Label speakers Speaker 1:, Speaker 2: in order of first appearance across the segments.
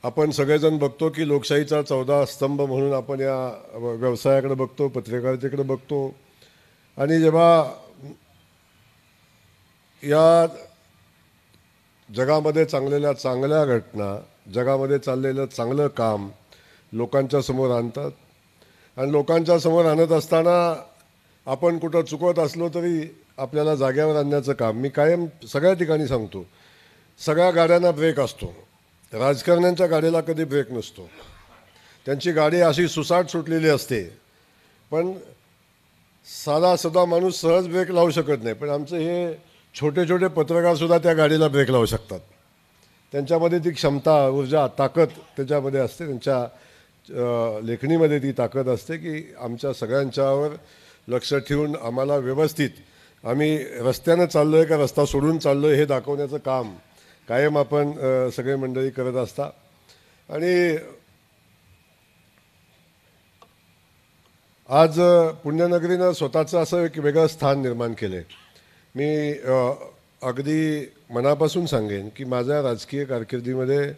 Speaker 1: आपण सगळेजण बघतो की लोकशाहीचा 14 स्तंभ म्हणून आपण या व्यवसायाकडे बघतो, पत्रकारितेकडे बघतो. आणि जेव्हा या जगामध्ये चांगल्या घटना, जगामध्ये चाललेलं चांगलं काम लोकांच्या समोर आणतात. आणि लोकांच्या समोर आणत असताना आपण कुठं चुकत असलो तरी आपल्याला जाग्यावर आणण्याचं काम मी कायम सगळ्या ठिकाणी सांगतो. सगळ्या गाड्यांना ब्रेक असतो, राजकारण्यांच्या गाडीला कधी ब्रेक नसतो. त्यांची गाडी अशी सुसाट सुटलेली असते, पण साधा माणूस सहज ब्रेक लावू शकत नाही. पण आमचे हे छोटे छोटे पत्रकारसुद्धा त्या गाडीला ब्रेक लावू शकतात. त्यांच्यामध्ये ती क्षमता, ऊर्जा, ताकद त्याच्यामध्ये असते. त्यांच्या लेखणीमध्ये ती ताकद असते की आमच्या सगळ्यांच्यावर लक्ष ठेवून आम्हाला व्यवस्थित आम्ही रस्त्यानं चाललो आहे का रस्ता सोडून चाललो आहे हे दाखवण्याचं काम कायम आपण सगळे मंडळी करत असता. आणि आज पुण्यनगरीनं स्वतःचं असं एक वेगळं स्थान निर्माण केलं आहे. मी अगदी मनापासून सांगेन की माझ्या राजकीय कारकिर्दीमध्ये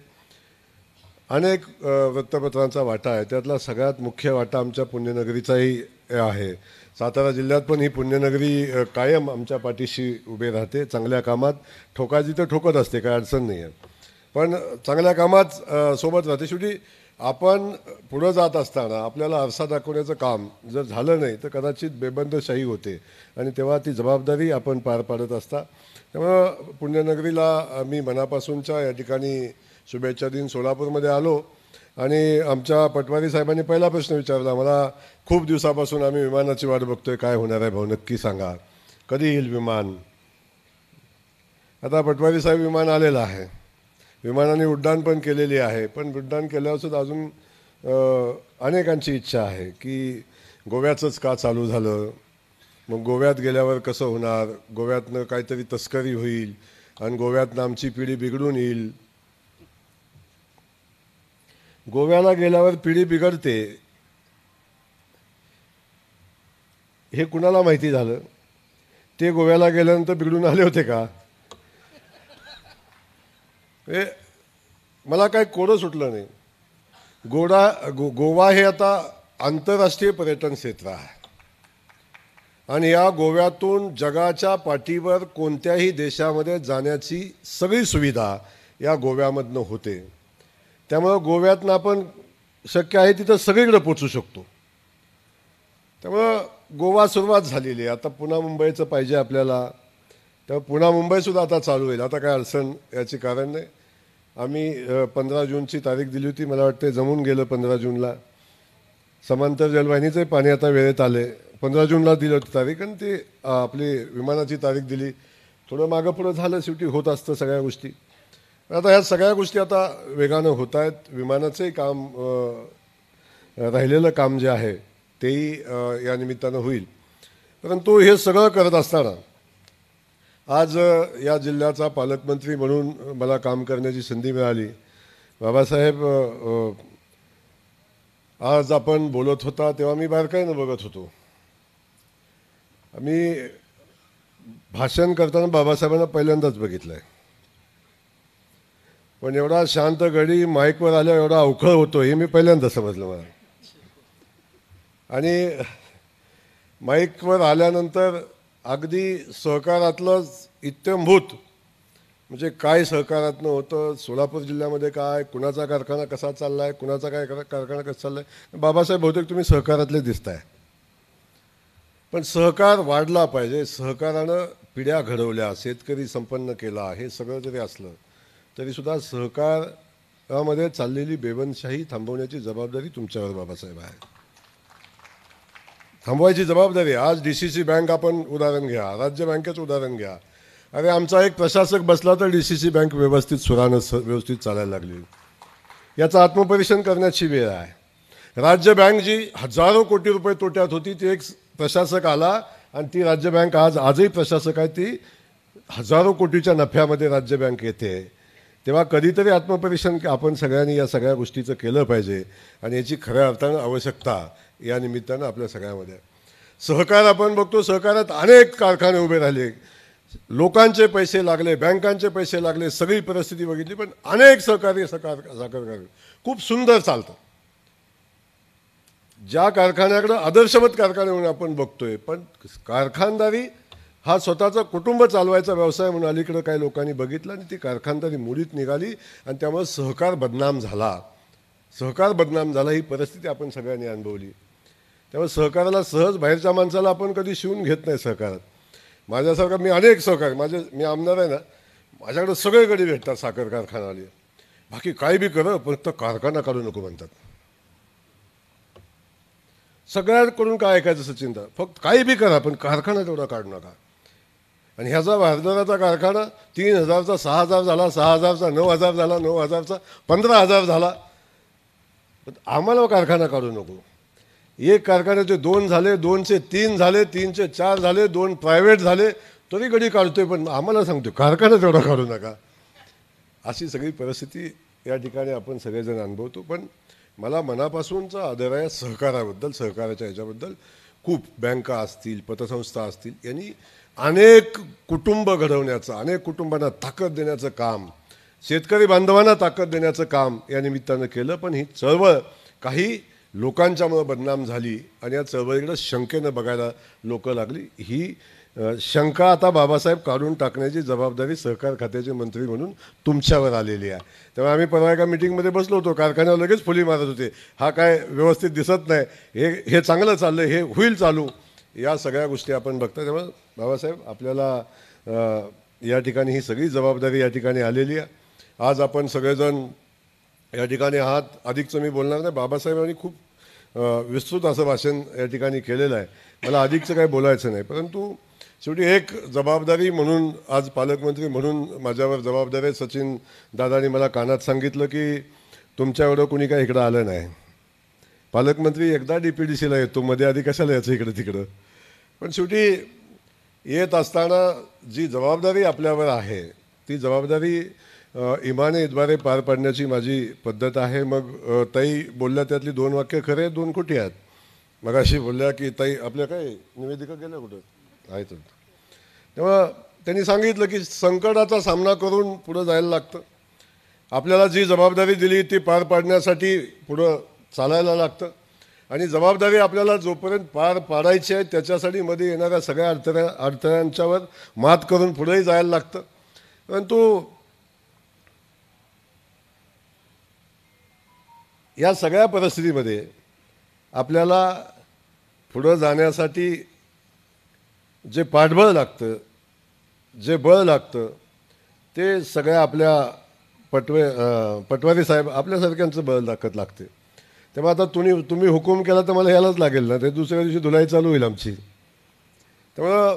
Speaker 1: अनेक वृत्तपत्रांचा वाटा आहे. त्यातला सगळ्यात मुख्य वाटा आमच्या पुण्यनगरीचाही आहे. सातारा जिल्ह्यात पण ही पुण्यनगरी कायम आमच्या पाठीशी उभे राहते. चांगल्या कामात ठोकायची तर ठोकत असते, काय अडचण नाही आहे, पण चांगल्या कामात सोबत राहते. शेवटी आपण पुढं जात असताना आपल्याला आरसा दाखवण्याचं काम जर झालं नाही तर कदाचित बेबंदशाही होते आणि तेव्हा ती जबाबदारी आपण पार पाडत असता. त्यामुळं पुण्यनगरीला मी मनापासूनच्या या ठिकाणी शुभेच्छा दिन. सोलापूरमध्ये आलो आणि आमच्या पटवारी साहेबांनी पहिला प्रश्न विचारला मला, खूप दिवसापासून आम्ही विमानाची वाट बघतोय, काय होणार आहे भाऊ, नक्की सांगा, कधी येईल विमान. आता पटवारी साहेब विमान आलेलं आहे, विमानाने उड्डाण पण केलेली आहे, पण उड्डाण केल्यावर सुद्धा अजून अनेकांची इच्छा आहे की गोव्याचंच का चालू झालं, मग गोव्यात गेल्यावर कसं होणार, गोव्यातनं काहीतरी तस्करी होईल आणि गोव्यातनं आमची पिढी बिघडून येईल. गोव्याला गेल्यावर पिढी बिघडते हे कुणाला माहिती झालं? ते गोव्याला गेल्यानंतर बिघडून आले होते का? मला काही कोडं सुटलं नाही. गोवा हे आता आंतरराष्ट्रीय पर्यटन क्षेत्र आहे आणि या गोव्यातून जगाच्या पाठीवर कोणत्याही देशामध्ये जाण्याची सगळी सुविधा या गोव्यामधनं होते. त्यामुळं गोव्यातनं आपण शक्य आहे तिथं सगळीकडे पोचू शकतो. त्यामुळं गोवा सुरुवात झालेली आहे. आता पुन्हा मुंबईचं पाहिजे आपल्याला, तेव्हा पुन्हा मुंबईसुद्धा आता चालू होईल. आता काय अडचण याची कारण नाही. आम्ही 15 जूनची तारीख दिली होती, मला वाटते जमून गेलं 15 जूनला. समांतर जलवाहिनीचे पाणी आता वेळेत आले. 15 जूनला दिली होती तारीख आणि ती आपली विमानाची तारीख दिली. थोडं मागं पुढं झालं, शेवटी होत असतं सगळ्या गोष्टी. आता ह्या सगळ्या गोष्टी आता वेगानं होत आहेत. विमानाचंही काम राहिलेलं काम जे आहे तेही या निमित्तानं होईल. परंतु हे सगळं करत असताना आज या जिल्ह्याचा पालकमंत्री म्हणून मला काम करण्याची संधी मिळाली. बाबासाहेब, आज आपण बोलत होता तेव्हा मी बारकाईनं बघत होतो. मी भाषण करताना बाबासाहेबांना पहिल्यांदाच बघितलं आहे, पण एवढा शांत गडी माईकवर आल्यावर एवढा अवखळ होतो हे मी पहिल्यांदा समजलं मला. आणि माईकवर आल्यानंतर अगदी सहकारातलं इत्यंभूत, म्हणजे काय सहकारातनं होतं, सोलापूर जिल्ह्यामध्ये काय, कुणाचा कारखाना कसा चालला आहे, कुणाचा काय कारखाना कसा चालला आहे. बाबासाहेब बहुतेक तुम्ही सहकारातले दिसताय, पण सहकार वाढला पाहिजे. सहकारानं पिढ्या घडवल्या, शेतकरी संपन्न केला, हे सगळं जरी असलं तरीसुद्धा सहकारामध्ये चाललेली बेबंदशाही थांबवण्याची जबाबदारी तुमच्यावर बाबासाहेब आहे. थांबवायची जबाबदारी. आज DCC बँक आपण उदाहरण घ्या, राज्य बँकेचं उदाहरण घ्या. अरे आमचा एक प्रशासक बसला तर DCC बँक व्यवस्थित व्यवस्थित चालायला लागली. याचं आत्मपरीक्षण करण्याची वेळ आहे. राज्य बँक जी हजारो कोटी रुपये तोट्यात होती, ती एक प्रशासक आला आणि ती राज्य बँक आजही प्रशासक आहे, ती हजारो कोटीच्या नफ्यामध्ये राज्य बँक येते. तेव्हा कधीतरी आत्मपरीक्षण आपण सगळ्यांनी या सगळ्या गोष्टीचं केलं पाहिजे आणि याची खऱ्या अर्थानं आवश्यकता या निमित्तानं आपल्या सगळ्यामध्ये. सहकार आपण बघतो, सहकारात अनेक कारखाने उभे राहिले. लोकांचे पैसे लागले, बँकांचे पैसे लागले, सगळी परिस्थिती बघितली, पण अनेक सहकारी साखर कारखाने खूप सुंदर चालतात. ज्या कारखान्याकडे आदर्शवत कारखाने म्हणून आपण बघतोय, पण कारखानदारी हा स्वतःचा कुटुंब चालवायचा व्यवसाय म्हणून अलीकडे काही लोकांनी बघितलं आणि ती कारखानदारी मुळीत निघाली आणि त्यामुळे सहकार बदनाम झाला. सहकार बदनाम झाला ही परिस्थिती आपण सगळ्यांनी अनुभवली. त्यामुळे सहकाराला सहज बाहेरच्या माणसाला आपण कधी शिवून घेत नाही सहकारात. माझ्यासारखा मी अनेक सहकारी मी आमदार आहे ना, माझ्याकडे सगळीकडे भेटतात साखर कारखानावाले. बाकी काही बी कर, फक्त कारखाना काढू नको म्हणतात. सगळ्यांकडून काय ऐकायचं सचिनदा, फक्त काही बी करा पण कारखाना तेवढा काढू नका. आणि ह्याचा हरभऱ्याचा कारखाना 3,000चा 6,000 झाला, 6,000चा 9,000 झाला, 9,000चा 15,000 झाला. पण आम्हाला कारखाना काढू नको. एक कारखान्याचे 2 झाले, 2चे 3 झाले, 3चे 4 झाले, 2 प्रायव्हेट झाले, तरी गडी काढतोय, पण आम्हाला सांगतोय कारखाना तेवढा काढू नका. अशी सगळी परिस्थिती या ठिकाणी आपण सगळेजण अनुभवतो. पण मला मनापासूनचा आदर आहे सहकाराबद्दल, सहकाराच्या ह्याच्याबद्दल. खूप बँका असतील, पतसंस्था असतील, यांनी अनेक कुटुंब घडवण्याचं, अनेक कुटुंबांना ताकद देण्याचं काम, शेतकरी बांधवांना ताकद देण्याचं काम या निमित्तानं केलं. पण ही चळवळ काही लोकांच्यामुळे बदनाम झाली आणि या चळवळीकडे शंकेनं बघायला लोक लागली. ही शंका आता बाबासाहेब काढून टाकण्याची जबाबदारी सहकार खात्याचे मंत्री म्हणून तुमच्यावर आलेली आहे. तेव्हा आम्ही परवा एका मिटिंगमध्ये बसलो होतो, कारखान्यावर लगेच फुली मारत होते, हा काय व्यवस्थित दिसत नाही, हे चांगलं चाललं, हे होईल चालू, या सगळ्या गोष्टी आपण बघता. त्यामुळे बाबासाहेब आपल्याला या ठिकाणी ही सगळी जबाबदारी या ठिकाणी आलेली आहे. आज आपण सगळेजण या ठिकाणी आहात. अधिकचं मी बोलणार नाही, बाबासाहेबांनी खूप विस्तृत असं भाषण या ठिकाणी केलेलं आहे, मला अधिकचं काही बोलायचं नाही. परंतु शेवटी एक जबाबदारी म्हणून आज पालकमंत्री म्हणून माझ्यावर जबाबदारी आहे. सचिन दादांनी मला कानात सांगितलं की तुमच्या एवढं कुणी काय इकडं आलं नाही. पालकमंत्री एकदा DPDCला येतो, मध्ये आधी कशाला यायचं इकडं तिकडं. पण शेवटी येत असताना जी जबाबदारी आपल्यावर आहे ती जबाबदारी इमानेद्वारे पार पाडण्याची माझी पद्धत आहे. मग ताई बोलल्या त्यातली 2 वाक्य खरे, 2 खोटी आहेत. मग अशी बोलल्या की ताई आपल्या काय निवेदिका गेल्या कुठं आहेत. तेव्हा त्यांनी सांगितलं की संकटाचा सामना करून पुढं जायला लागतं. आपल्याला जी जबाबदारी दिली ती पार पाडण्यासाठी पुढं चालायला लागतं. आणि जबाबदारी आपल्याला जोपर्यंत पार पाडायची आहे त्याच्यासाठी मध्ये येणाऱ्या सगळ्या अडथळ्यांच्यावर मात करून पुढेही जायला लागतं. परंतु या सगळ्या परिस्थितीमध्ये आपल्याला पुढं जाण्यासाठी जे पाठबळ लागतं, जे बळ लागतं, ते सगळ्या आपल्या पटवारी साहेब आपल्यासारख्यांचं बळ लागते. तेव्हा आता तुम्ही हुकूम केला तर मला यायलाच लागेल ना, ते दुसऱ्या दिवशी धुलाई चालू होईल आमची. त्यामुळं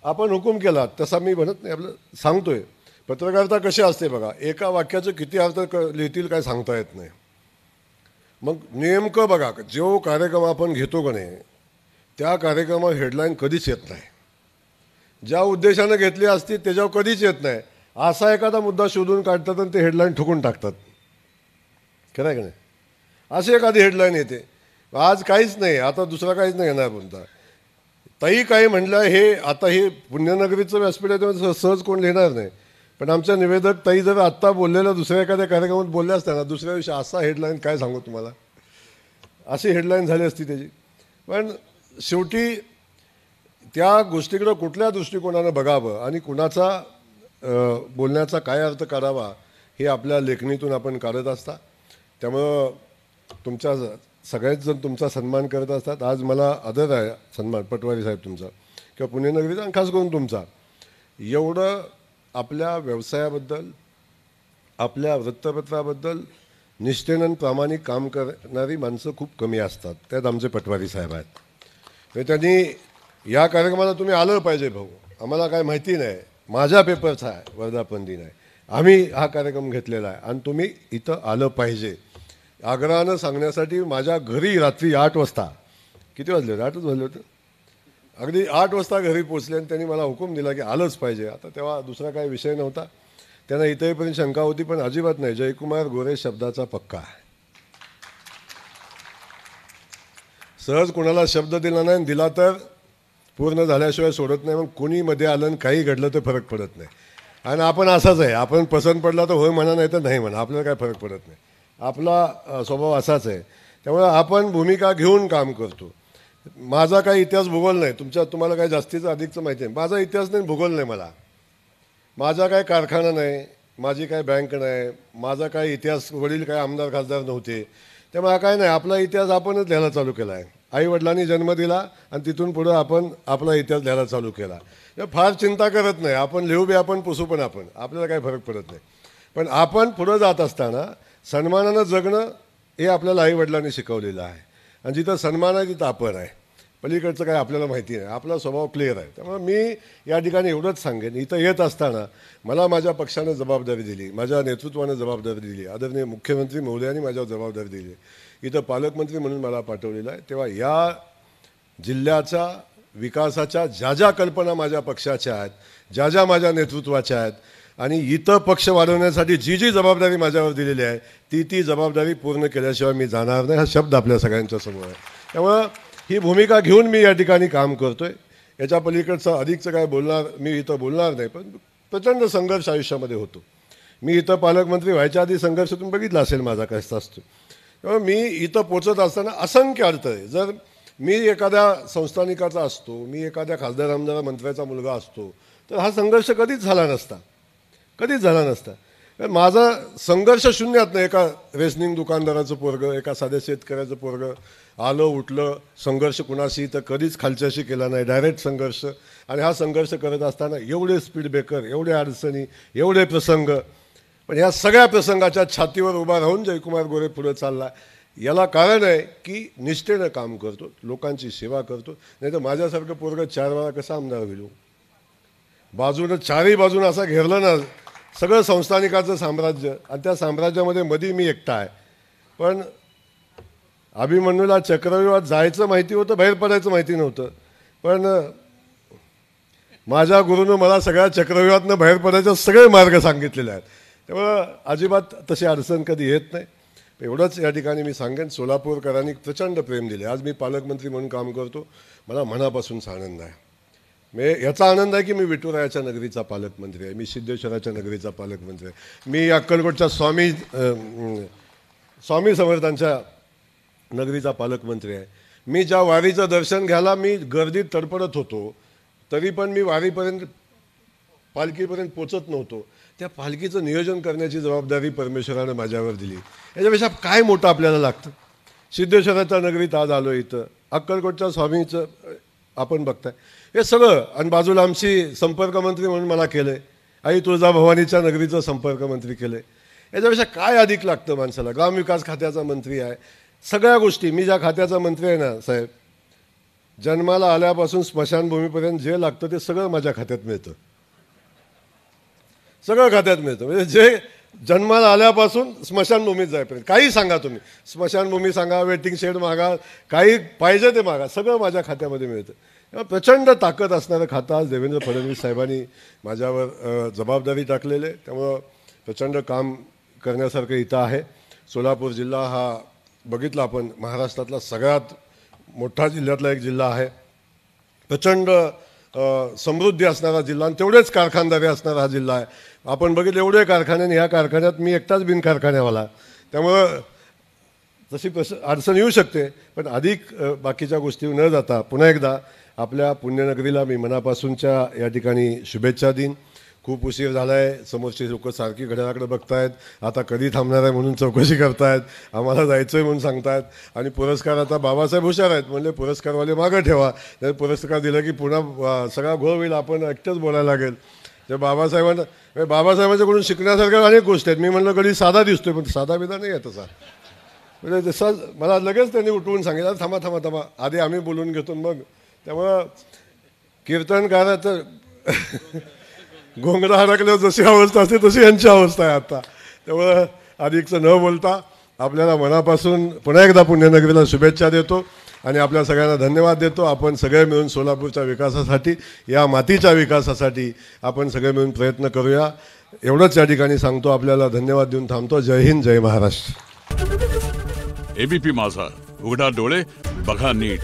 Speaker 1: आपण हुकूम केला तसा मी म्हणत नाही, आपलं सांगतोय. पत्रकारिता कशी असते बघा, एका वाक्याचं किती अर्थ लिहितील काय सांगता येत नाही. मग नेमकं बघा, जो कार्यक्रम आपण घेतो का नाही त्या कार्यक्रमावर हेडलाईन कधीच येत नाही. ज्या उद्देशानं घेतली असती त्याच्यावर कधीच येत नाही. असा एखादा मुद्दा शोधून काढतात आणि ते हेडलाईन ठोकून टाकतात. खरं आहे का नाही? अशी एखादी हेडलाईन येते, आज काहीच नाही, आता दुसरा काहीच नाही येणार म्हणता. ताई काही म्हटलं, हे आता हे पुण्यनगरीचं व्यासपीठ आहे तेव्हा सहज कोण लिहिणार नाही. पण आमच्या निवेदक ताई जर आत्ता बोललेल्या दुसऱ्या एखाद्या कार्यक्रमात बोलल्या असत्या ना, दुसऱ्या दिवशी असा हेडलाईन काय सांगू तुम्हाला, अशी हेडलाईन झाली असती त्याची. पण शेवटी त्या गोष्टीकडं कुठल्या दृष्टिकोनानं बघावं आणि कुणाचा बोलण्याचा काय अर्थ काढावा हे आपल्या लेखणीतून आपण काढत असता. त्यामुळं तुमच्या सगळेच जण तुमचा सन्मान करत असतात. आज मला आदर आहे, सन्मान पटवारी साहेब तुमचा किंवा पुण्यनगरीचा आणि खास करून तुमचा. एवढं आपल्या व्यवसायाबद्दल, आपल्या वृत्तपत्राबद्दल निष्ठेनं प्रामाणिक काम करणारी माणसं खूप कमी असतात. त्यात आमचे पटवारी साहेब आहेत. त्यांनी या कार्यक्रमाला तुम्ही आलं पाहिजे भाऊ, आम्हाला काय माहिती नाही, माझ्या पेपरचा आहे, वर्धापन दिन आहे, आम्ही हा कार्यक्रम घेतलेला आहे आणि तुम्ही इथं आलं पाहिजे. आग्रहानं सांगण्यासाठी माझ्या घरी रात्री 8 वाजता, किती वाजले होते, 8च वाजले होते, अगदी 8 वाजता घरी पोचले आणि त्यांनी मला हुकूम दिला की आलंच पाहिजे. आता तेव्हा दुसरा काही विषय नव्हता, त्यांना इथंही शंका होती, पण अजिबात नाही. जयकुमार गोरे शब्दाचा पक्का आहे. सहज कोणाला शब्द दिला नाही, दिला तर पूर्ण झाल्याशिवाय सोडत नाही. मग कोणी मध्ये आलं आणि काही घडलं तर फरक पडत नाही. आणि आपण असाच आहे, आपण पसंत पडला तर होय म्हणा, नाही तर नाही म्हणा, आपल्याला काय फरक पडत नाही. आपला स्वभाव असाच आहे. त्यामुळे आपण भूमिका घेऊन काम करतो. माझा काही इतिहास भूगोल नाही, तुम्हाला काही जास्तीचं अधिकचं माहिती आहे. माझा इतिहास नाही, भूगोल नाही. माझा काय कारखाना नाही, माझी काय बँक नाही, माझा काय इतिहास, वडील काय आमदार खासदार नव्हते. त्यामुळे काय नाही, आपला इतिहास आपणच लिहायला चालू केला आहे. आईवडिलांनी जन्म दिला आणि तिथून पुढं आपण आपला इतिहास लिहायला चालू केला. फार चिंता करत नाही. आपण लिहू बी आपण, पुसू पण आपण, आपल्याला काही फरक पडत नाही. पण आपण पुढं जात असताना सन्मानानं जगणं हे आपल्याला आईवडिलांनी शिकवलेलं आहे. आणि जिथं सन्मान आहे तिथं आपण आहे, पलीकडचं काय आपल्याला माहिती नाही. आपला स्वभाव क्लिअर आहे. त्यामुळे मी या ठिकाणी एवढंच सांगेन, इथं येत असताना मला माझ्या पक्षानं जबाबदारी दिली, माझ्या नेतृत्वानं जबाबदारी दिली, आदरणीय मुख्यमंत्री महोदयांनी माझ्यावर जबाबदारी दिली, इथं पालकमंत्री म्हणून मला पाठवलेलं आहे. तेव्हा या जिल्ह्याच्या विकासाच्या ज्या कल्पना माझ्या पक्षाच्या आहेत, ज्या माझ्या नेतृत्वाच्या आहेत, आणि इथं पक्ष वाढवण्यासाठी जी जबाबदारी माझ्यावर दिलेली आहे ती जबाबदारी पूर्ण केल्याशिवाय मी जाणार नाही, हा शब्द आपल्या सगळ्यांच्या समोर आहे. त्यामुळं ही भूमिका घेऊन मी या ठिकाणी काम करतोय. याच्या पलीकडचं अधिकचं काय मी इथं बोलणार नाही. पण प्रचंड संघर्ष आयुष्यामध्ये होतो. मी इथं पालकमंत्री व्हायच्या आधी संघर्ष तुम्ही बघितला असेल माझा कसा असतो. त्यामुळे मी इथं पोचत असताना असंख्य अडथळे, जर मी एखाद्या संस्थानिकाचा असतो, मी एखाद्या खासदार आमदार मंत्र्याचा मुलगा असतो, तर हा संघर्ष कधीच झाला नसता. माझा संघर्ष शून्यात नाही. एका रेशनिंग दुकानदाराचं पोरगं, एका साध्या शेतकऱ्याचं पोरगं आलं उठलं, संघर्ष कुणाशी तर कधीच खालच्याशी केला नाही, डायरेक्ट संघर्ष. आणि हा संघर्ष करत असताना एवढे स्पीड ब्रेकर, एवढे अडचणी, एवढे प्रसंग, पण या सगळ्या प्रसंगाच्या छातीवर उभा राहून जयकुमार गोरे पुढे चालला. याला कारण आहे की निष्ठेनं काम करतो, लोकांची सेवा करतो. नाही तर माझ्यासारखं पोरगं 4 वेळा कसा आमदार होईल? बाजूनं चारही बाजूनं असा घेरलं ना सगळं संस्थानिकाचं साम्राज्य, आणि त्या साम्राज्यामध्ये मध्ये मी एकटा आहे. पण अभिमन्यूला चक्रव्यूहात जायचं माहिती होतं, बाहेर पडायचं माहिती नव्हतं. पण माझ्या गुरुनं मला सगळ्या चक्रव्यूहातनं बाहेर पडायचे सगळे मार्ग सांगितलेले आहेत. त्यामुळं अजिबात तशी अडचण कधी येत नाही. एवढंच या ठिकाणी मी सांगेन, सोलापूरकरांनी प्रचंड प्रेम दिले. आज मी पालकमंत्री म्हणून काम करतो, मला मनापासून आनंद आहे. याचा आनंद आहे की मी विठुरायाच्या नगरीचा पालकमंत्री आहे, मी सिद्धेश्वराच्या नगरीचा पालकमंत्री आहे, मी अक्कलकोटच्या स्वामी समर्थांच्या नगरीचा पालकमंत्री आहे. मी ज्या वारीचं दर्शन घ्यायला मी गर्दीत तडपडत होतो, तरी पण मी वारीपर्यंत पालखीपर्यंत पोचत नव्हतो. त्या पालखीचं नियोजन करण्याची जबाबदारी परमेश्वरानं माझ्यावर दिली. याच्यापेक्षा काय मोठं आपल्याला लागतं? सिद्धेश्वराच्या नगरीत आज आलो, इथं अक्कलकोटच्या स्वामीचं आपण बघताय हे सगळं. आणि बाजूला आमची संपर्कमंत्री म्हणून मला केलं आहे, आई तुळजाभवानीच्या नगरीचं संपर्कमंत्री केलं आहे. याच्यापेक्षा काय अधिक लागतं माणसाला? ग्रामविकास खात्याचा मंत्री आहे, सगळ्या गोष्टी. मी ज्या खात्याचा मंत्री आहे ना साहेब, जन्माला आल्यापासून स्मशानभूमीपर्यंत जे लागतं ते सगळं माझ्या खात्यात मिळतं, सगळं खात्यात मिळतं. म्हणजे जे जन्माला आल्यापासून स्मशानभूमीत जायपर्यंत काही सांगा तुम्ही, स्मशानभूमी सांगा, वेटिंग शेड मागा, काही पाहिजे ते मागा, सगळं माझ्या खात्यामध्ये मिळतं. प्रचंड ताकद असणारं खातं आज देवेंद्र फडणवीस साहेबांनी माझ्यावर जबाबदारी टाकलेली आहे. त्यामुळं प्रचंड काम करण्यासारखं इथं आहे. सोलापूर जिल्हा हा बघितला आपण महाराष्ट्रातला सगळ्यात मोठा जिल्ह्यातला एक जिल्हा आहे. प्रचंड समृद्धी असणारा जिल्हा आणि तेवढेच कारखानदारी असणारा हा जिल्हा आहे. आपण बघितलं एवढे कारखाने, ह्या कारखान्यात मी एकटाच बिनकारखान्यावाला. त्यामुळं तशी अडचण येऊ शकते, पण अधिक बाकीच्या गोष्टी न जाता पुन्हा एकदा आपल्या पुण्यनगरीला मी मनापासूनच्या या ठिकाणी शुभेच्छा देईन. खूप उशीर झाला आहे, समोरची लोकं सारखी घड्याळाकडे बघतायत, आता कधी थांबणार आहे म्हणून चौकशी करतायत, आम्हाला जायचं आहे म्हणून सांगतायत. आणि पुरस्कार आता बाबासाहेब हुशार आहेत, म्हणले पुरस्कारवाले मागं ठेवा, जर पुरस्कार दिला की पुन्हा सगळा घोळ होईल, आपण एकटंच बोलायला लागेल. तर बाबासाहेबांच्याकडून शिकण्यासारख्या अनेक गोष्टी आहेत. मी म्हणलं कधी साधा दिसतोय, पण साधा बिधा नाही आहे तसा. म्हणजे जसं मला लगेच त्यांनी उठवून सांगितलं, थांबा आधी आम्ही बोलून घेतो मग. त्यामुळं कीर्तनकाराचं घोंगडा अडकल्यावर जशी अवस्था असते तशी यांची अवस्था आहे आता. त्यामुळं अधिकचं न बोलता आपल्याला मनापासून पुन्हा एकदा पुण्यनगरीला शुभेच्छा देतो आणि आपल्या सगळ्यांना धन्यवाद देतो. आपण सगळे मिळून सोलापूरच्या विकासासाठी, या मातीच्या विकासासाठी आपण सगळे मिळून प्रयत्न करूया, एवढंच या ठिकाणी सांगतो. आपल्याला धन्यवाद देऊन थांबतो. जय हिंद, जय महाराष्ट्र.
Speaker 2: एबीपी माझा, उघडा डोळे बघा नीट.